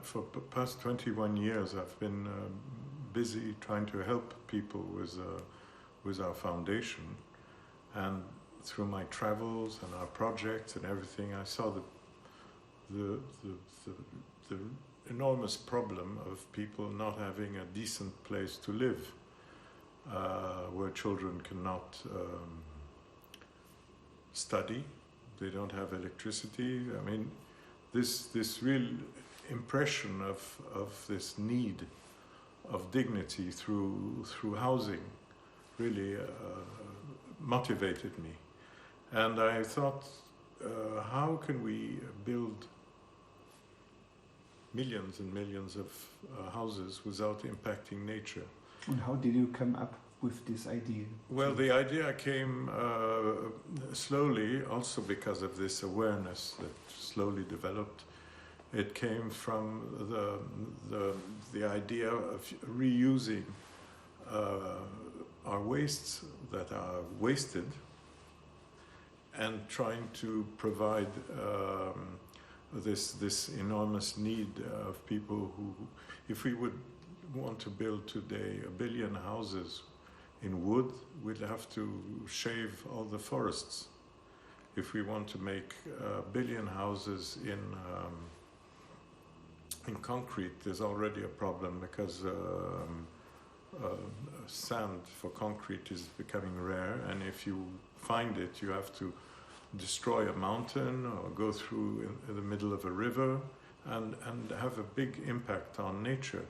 For the past 21 years, I've been busy trying to help people with our foundation, and through my travels and our projects and everything, I saw the enormous problem of people not having a decent place to live, where children cannot study, they don't have electricity. I mean, this real impression of this need of dignity through housing really motivated me. And I thought, how can we build millions and millions of houses without impacting nature? And how did you come up with this idea? Well, the idea came slowly, also because of this awareness that slowly developed. It came from the idea of reusing our wastes that are wasted and trying to provide this enormous need of people who, if we would want to build today 1 billion houses in wood, we'd have to shave all the forests. If we want to make 1 billion houses in concrete, there's already a problem because sand for concrete is becoming rare, and if you find it, you have to destroy a mountain or go through in the middle of a river and have a big impact on nature,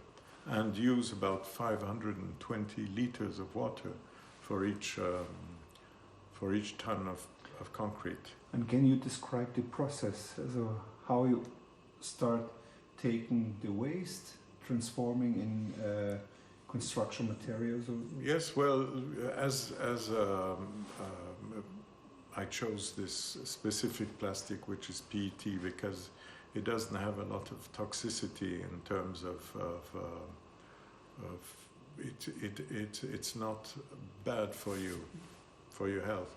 and use about 520 liters of water for each ton of concrete. And can you describe the process? So how you start taking the waste, transforming in construction materials? Yes, well, as I chose this specific plastic, which is PET, because it doesn't have a lot of toxicity in terms of it's not bad for you, for your health.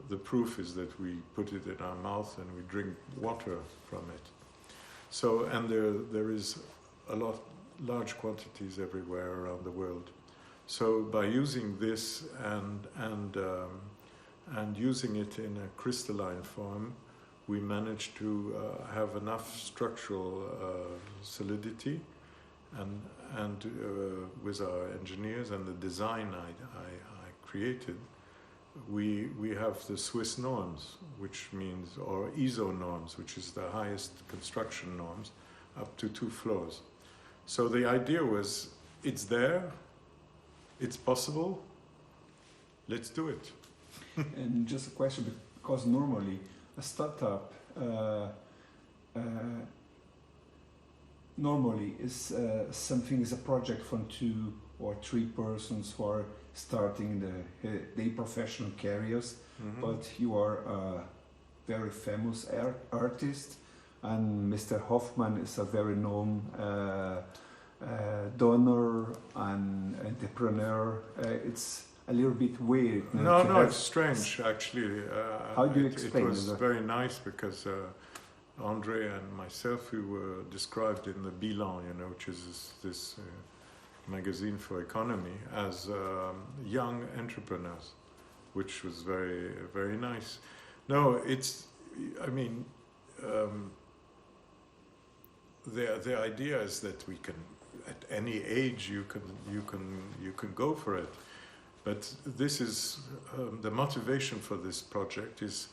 The proof is that we put it in our mouth and we drink water from it. So, and there is large quantities everywhere around the world. So by using this and using it in a crystalline form, we managed to have enough structural solidity, and with our engineers and the design I created, we have the Swiss norms, which means, or ISO norms, which is the highest construction norms, up to 2 floors. So the idea was, it's there, it's possible, let's do it. And just a question, because normally a startup normally is something is a project from 2 or 3 persons who are starting the professional careers. Mm-hmm. But you are a very famous artist, and Mr. Hoffman is a very known donor and entrepreneur. It's a little bit weird. No, it's strange actually. How do you explain it? It was very nice because Andre and myself, we were described in the Bilan, which is this magazine for economy, as young entrepreneurs, which was very, very nice. No, the idea is that we can, at any age, you can go for it. But this is the motivation for this project is,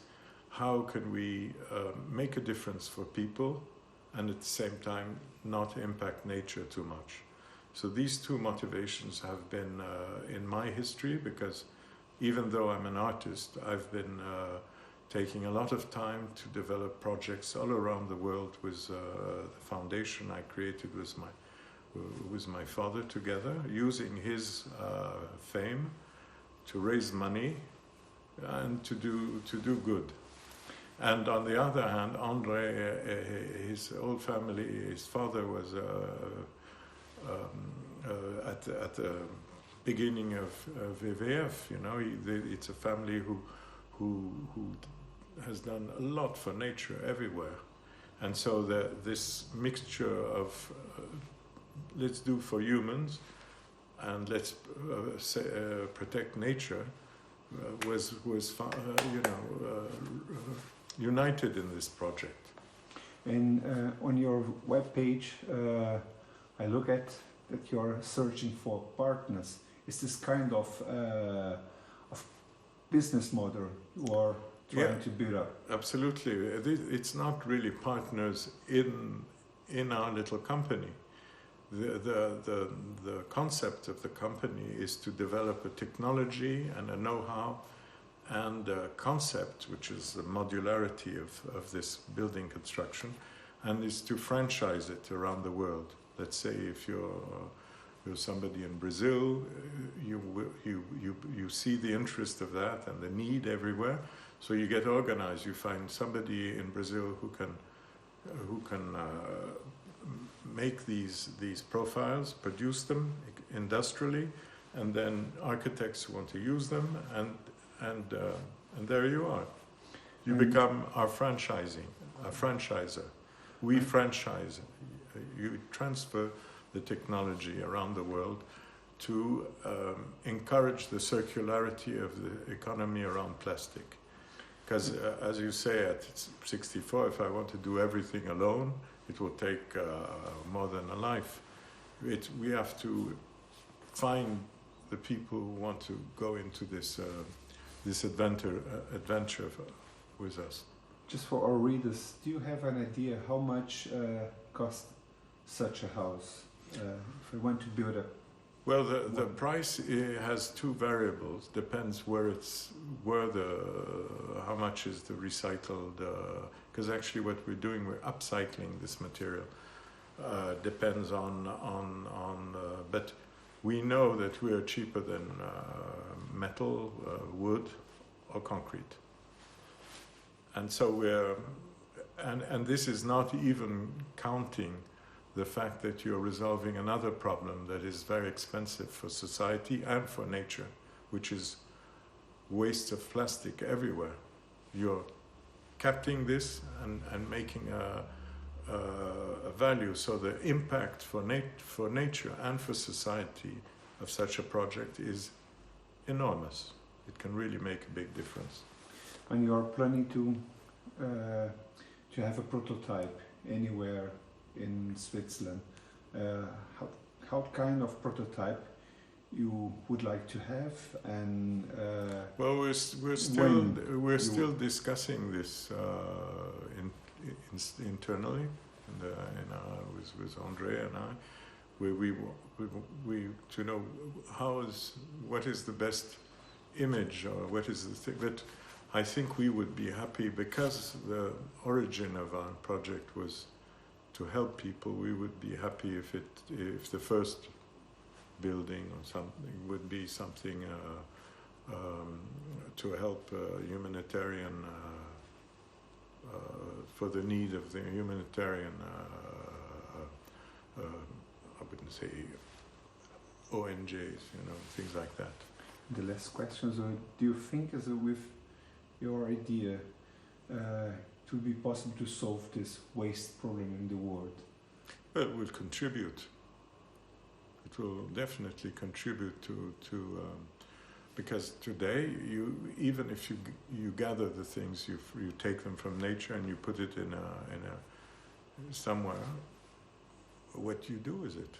how can we make a difference for people and at the same time not impact nature too much? So these 2 motivations have been in my history, because even though I'm an artist, I've been taking a lot of time to develop projects all around the world with the foundation I created with my father together, using his fame to raise money and to do good. And on the other hand, Andre, his whole family, his father was at the beginning of WWF. It's a family who has done a lot for nature everywhere. And so this mixture of let's do for humans and let's protect nature was united in this project. And on your webpage, I look at that you're searching for partners. Is this kind of business model you are trying to build up? Absolutely. It's not really partners in our little company. The concept of the company is to develop a technology and a know-how and a concept, which is the modularity of this building construction, and is to franchise it around the world. Let's say if you're somebody in Brazil, you see the interest of that and the need everywhere, so you get organized. You find somebody in Brazil who can make these profiles, produce them industrially, and then architects who want to use them, and there you are. You become our franchisor. We franchise. You transfer the technology around the world to encourage the circularity of the economy around plastic. Because as you say, at 64, if I want to do everything alone, it will take more than a life. We have to find the people who want to go into this adventure with us. Just for our readers, do you have an idea how much costs such a house if we want to build a? Well, the price has two variables. Depends how much is the recycled. Because actually, what we're doing, we're upcycling this material. Depends on. But we know that we are cheaper than metal, wood, or concrete. And so and this is not even counting the fact that you're resolving another problem that is very expensive for society and for nature, which is waste of plastic everywhere. You're capturing this and making a value. So the impact for nature and for society of such a project is enormous. It can really make a big difference. And you are planning to have a prototype anywhere in Switzerland. How kind of prototype you would like to have, and well, we're still discussing this internally, with Andre and I, where we to know what is the best image, or what is the thing that I think we would be happy, because the origin of our project was to help people. We would be happy if the first building or something would be something to help humanitarian for the need of the humanitarian. I wouldn't say ONGs, things like that. The last question is: do you think, with your idea, it will be possible to solve this waste problem in the world? Well, it will contribute. It will definitely contribute to because today, even if you gather the things, you take them from nature and you put it in a somewhere. What do you do with it?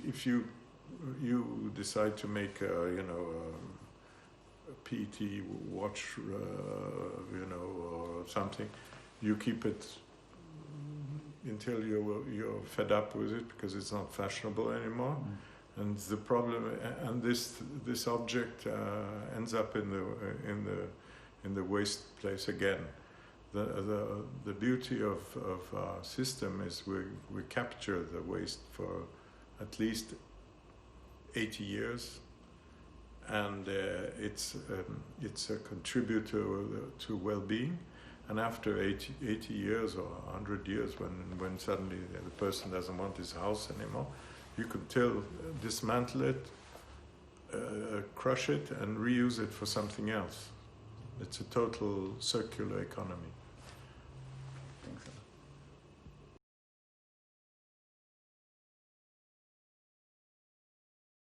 If you decide to make a PET watch, or something, you keep it until you're fed up with it because it's not fashionable anymore. And the problem, and this object ends up in the waste place again. The beauty of our system is we capture the waste for at least 80 years, and it's a contributor to well-being. And after 80 years or 100 years, when suddenly the person doesn't want his house anymore, you can still dismantle it, crush it, and reuse it for something else. It's a total circular economy.